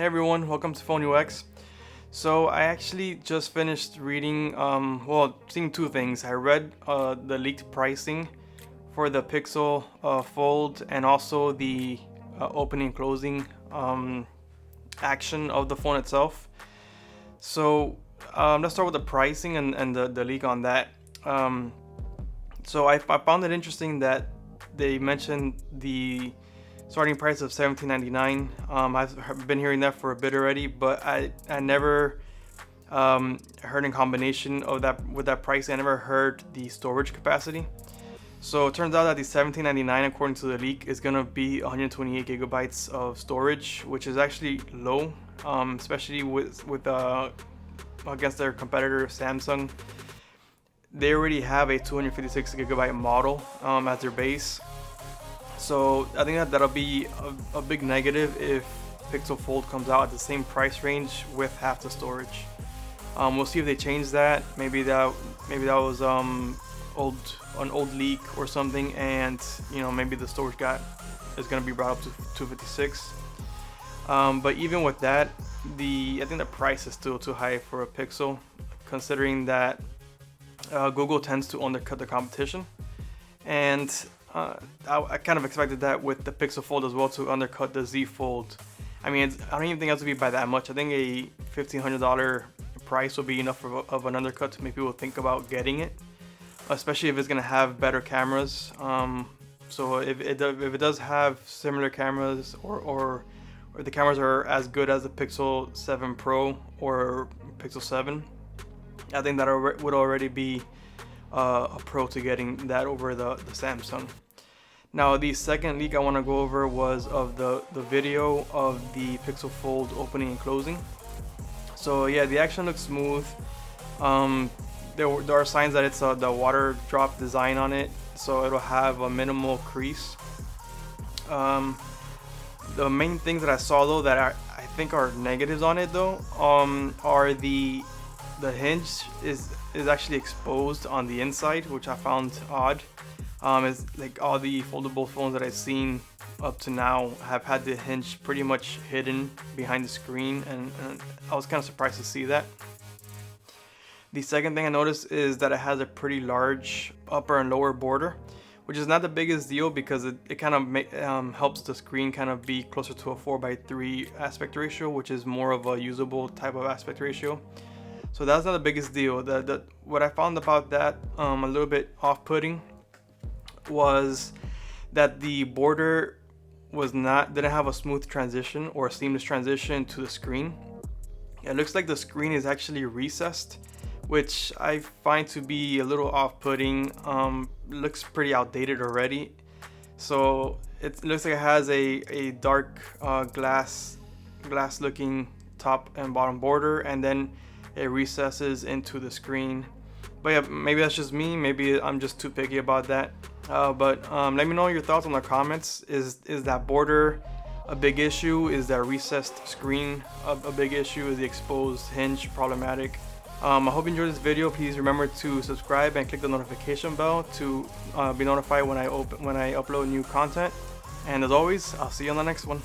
Hey everyone, welcome to PhoneUX. So I actually just finished reading, seeing two things. I read the leaked pricing for the Pixel Fold and also the opening and closing action of the phone itself. So let's start with the pricing and the leak on that. So I found it interesting that they mentioned the starting price of $17.99. I've been hearing that for a bit already, but I never heard in combination of that with that price. I never heard the storage capacity. So it turns out that the $17.99, according to the leak, is gonna be 128 gigabytes of storage, which is actually low, especially with against their competitor Samsung. They already have a 256 gigabyte model as their base. So I think that'll be a big negative if Pixel Fold comes out at the same price range with half the storage. We'll see if they change that. Maybe that was an old leak or something, and maybe the storage is gonna be brought up to 256. But even with that, I think the price is still too high for a Pixel, considering that Google tends to undercut the competition, and I kind of expected that with the Pixel Fold as well, to undercut the Z Fold. I mean, I don't even think it has to be by that much. I think a $1,500 price will be enough of an undercut to make people think about getting it, especially if it's going to have better cameras. So if it does have similar cameras, or the cameras are as good as the Pixel 7 Pro or Pixel 7, I think that would already be a pro to getting that over the Samsung. Now the second leak I want to go over was of the video of the Pixel Fold opening and closing. So yeah, the action looks smooth. There are signs that it's the water drop design on it, so it'll have a minimal crease. The main things that I saw though that I think are negatives on it though are the hinge is actually exposed on the inside, which I found odd. It's like all the foldable phones that I've seen up to now have had the hinge pretty much hidden behind the screen, and I was kind of surprised to see that. The second thing I noticed is that it has a pretty large upper and lower border, which is not the biggest deal because it kind of helps the screen kind of be closer to a 4:3 aspect ratio, which is more of a usable type of aspect ratio. So that's not the biggest deal. What I found about that a little bit off-putting was that the border didn't have a smooth transition or a seamless transition to the screen. It looks like the screen is actually recessed, which I find to be a little off-putting. Looks pretty outdated already. So it looks like it has a dark glass looking top and bottom border, and then it recesses into the screen. But yeah, maybe that's just me. Maybe I'm just too picky about that. But let me know your thoughts in the comments. Is that border a big issue? Is that recessed screen a big issue? Is the exposed hinge problematic? I hope you enjoyed this video. Please remember to subscribe and click the notification bell to be notified when I upload new content. And as always, I'll see you on the next one.